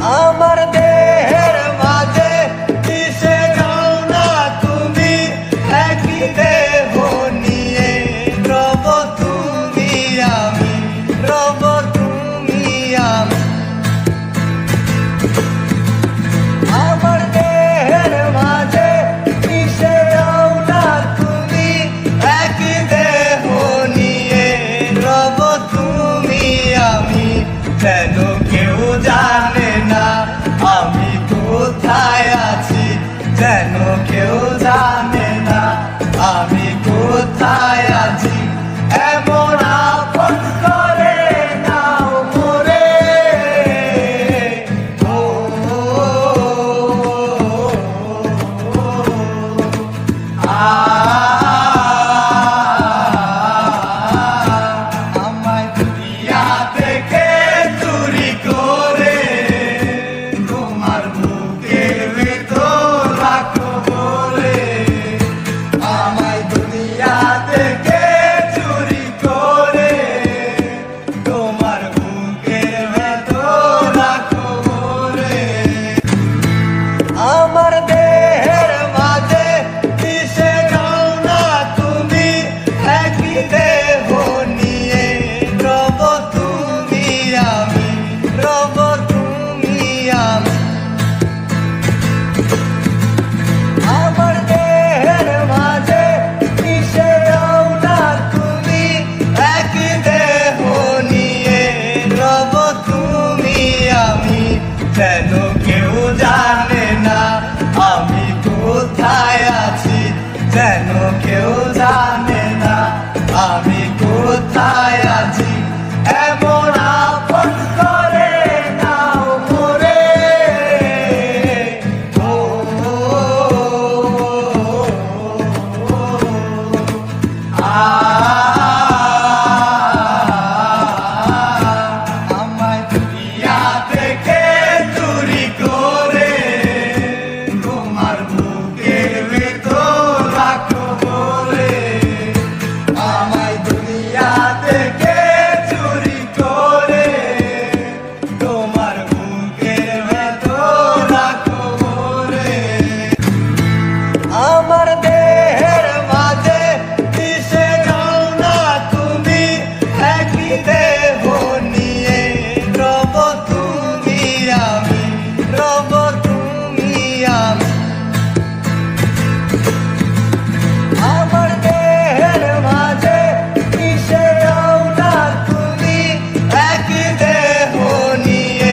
আমার দেহের মাঝে মিশে যাও না তুমি, একই দেহ নিয়ে রব তুমি আমি, রব তুমি আমি। আমার দেহের মাঝে মিশে যাও না তুমি, একই দেহ নিয়ে রব তুমি আমি। যেন কেউ জানে না